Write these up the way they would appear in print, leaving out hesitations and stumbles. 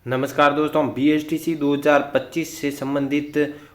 नमस्कार दोस्तों, बीएसटीसी 2025 से संबंधित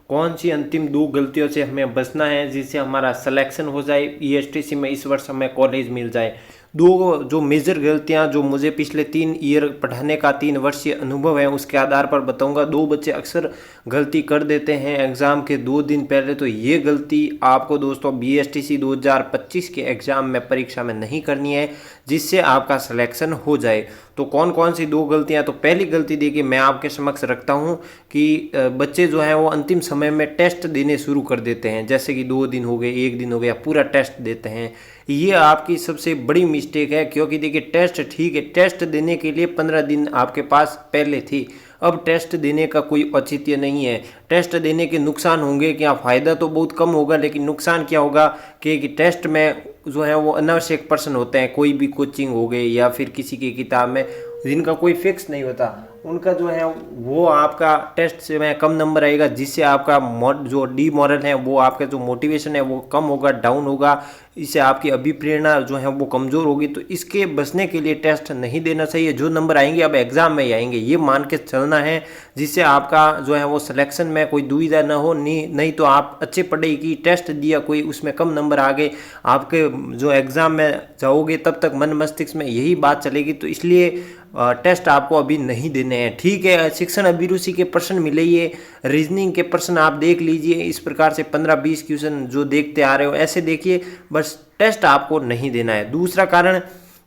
कौन सी अंतिम दो गलतियों से हमें बचना है जिससे हमारा सिलेक्शन हो जाए, बीएसटीसी में इस वर्ष हमें कॉलेज मिल जाए। दो जो मेजर गलतियां जो मुझे पिछले 3 ईयर पढ़ाने का 3 वर्षीय अनुभव है उसके आधार पर बताऊंगा। दो बच्चे अक्सर गलती कर देते हैं एग्ज़ाम के 2 दिन पहले, तो ये गलती आपको दोस्तों बीएसटीसी 2025 के एग्ज़ाम में परीक्षा में नहीं करनी है जिससे आपका सिलेक्शन हो जाए। तो कौन कौन सी दो गलतियां, तो पहली गलती देखिए मैं आपके समक्ष रखता हूं कि बच्चे जो हैं वो अंतिम समय में टेस्ट देने शुरू कर देते हैं, जैसे कि 2 दिन हो गए, 1 दिन हो गया, पूरा टेस्ट देते हैं। ये आपकी सबसे बड़ी मिस्टेक है, क्योंकि देखिए टेस्ट ठीक है, टेस्ट देने के लिए 15 दिन आपके पास पहले थी। अब टेस्ट देने का कोई औचित्य नहीं है। टेस्ट देने के नुकसान होंगे क्या? फ़ायदा तो बहुत कम होगा, लेकिन नुकसान क्या होगा कि टेस्ट में जो है वो अनावश्यक प्रश्न होते हैं, कोई भी कोचिंग हो गई या फिर किसी की किताब में जिनका कोई फिक्स नहीं होता, उनका जो है वो आपका टेस्ट से में कम नंबर आएगा, जिससे आपका जो डी मॉरल है वो आपका जो मोटिवेशन है वो कम होगा, डाउन होगा। इससे आपकी अभिप्रेरणा जो है वो कमज़ोर होगी। तो इसके बचने के लिए टेस्ट नहीं देना चाहिए। जो नंबर आएंगे अब एग्ज़ाम में ही आएंगे, ये मान के चलना है, जिससे आपका जो है वो सिलेक्शन में कोई दुविधा ना हो। नहीं तो आप अच्छे पढ़े की टेस्ट दिया कोई, उसमें कम नंबर आ गए, आपके जो एग्ज़ाम में जाओगे तब तक मन मस्तिष्क में यही बात चलेगी। तो इसलिए टेस्ट आपको अभी नहीं देने हैं। ठीक है, शिक्षण अभिरुचि के प्रश्न मिले, ये रीजनिंग के प्रश्न आप देख लीजिए, इस प्रकार से 15-20 क्वेश्चन जो देखते आ रहे हो ऐसे देखिए, बस टेस्ट आपको नहीं देना है। दूसरा कारण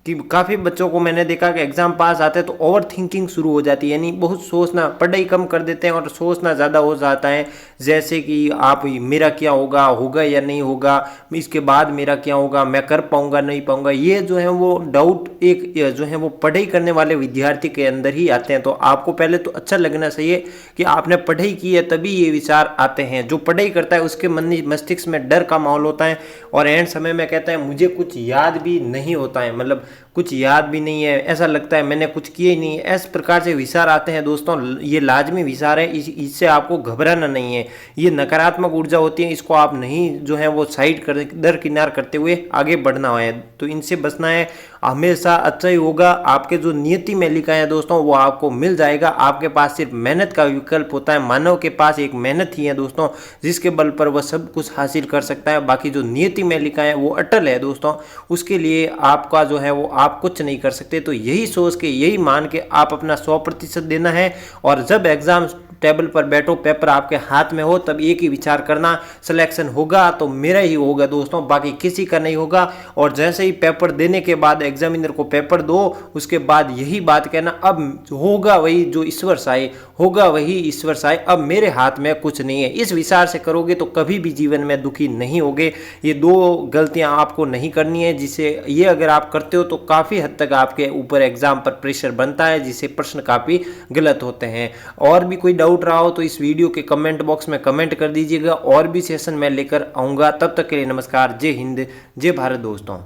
कि काफ़ी बच्चों को मैंने देखा कि एग्ज़ाम पास आते हैं तो ओवर थिंकिंग शुरू हो जाती है, यानी बहुत सोचना, पढ़ाई कम कर देते हैं और सोचना ज़्यादा हो जाता है। जैसे कि आप मेरा क्या होगा, होगा या नहीं होगा, इसके बाद मेरा क्या होगा, मैं कर पाऊंगा नहीं पाऊंगा, ये जो है वो डाउट एक जो है वो पढ़ाई करने वाले विद्यार्थी के अंदर ही आते हैं। तो आपको पहले तो अच्छा लगना चाहिए कि आपने पढ़ाई की है, तभी ये विचार आते हैं। जो पढ़ाई करता है उसके मन मस्तिष्क में डर का माहौल होता है और एंड समय में कहता है मुझे कुछ याद भी नहीं होता है, मतलब कुछ याद भी नहीं है, ऐसा लगता है मैंने कुछ किया ही नहीं है। इस प्रकार से विचार आते हैं दोस्तों, ये लाजमी विचार है, इससे आपको घबराना नहीं है। ये नकारात्मक ऊर्जा होती है, इसको आप नहीं जो है वो साइड कर दरकिनार करते हुए आगे बढ़ना है। तो इनसे बचना है। हमेशा अच्छा ही होगा। आपके जो नियति में लिखा है दोस्तों वो आपको मिल जाएगा। आपके पास सिर्फ मेहनत का विकल्प होता है। मानव के पास एक मेहनत ही है दोस्तों, जिसके बल पर वह सब कुछ हासिल कर सकता है। बाकी जो नियति में लिखा है वो अटल है दोस्तों, उसके लिए आपका जो है वो आप कुछ नहीं कर सकते। तो यही सोच के, यही मान के आप अपना 100% देना है। और जब एग्जाम टेबल पर बैठो, पेपर आपके हाथ में हो, तब एक ही विचार करना, सिलेक्शन होगा तो मेरा ही होगा दोस्तों, बाकी किसी का नहीं होगा। और जैसे ही पेपर देने के बाद एग्जामिनर को पेपर दो, उसके बाद यही बात कहना, अब होगा वही जो ईश्वर चाहे, होगा वही ईश्वर चाहे, अब मेरे हाथ में कुछ नहीं है। इस विचार से करोगे तो कभी भी जीवन में दुखी नहीं होगे। ये दो गलतियां आपको नहीं करनी है, जिसे ये अगर आप करते हो तो काफ़ी हद तक आपके ऊपर एग्जाम पर प्रेशर बनता है, जिससे प्रश्न काफ़ी गलत होते हैं। और भी कोई डाउट रहा हो तो इस वीडियो के कमेंट बॉक्स में कमेंट कर दीजिएगा, और भी सेशन मैं लेकर आऊँगा। तब तक के लिए नमस्कार, जय हिंद, जय भारत दोस्तों।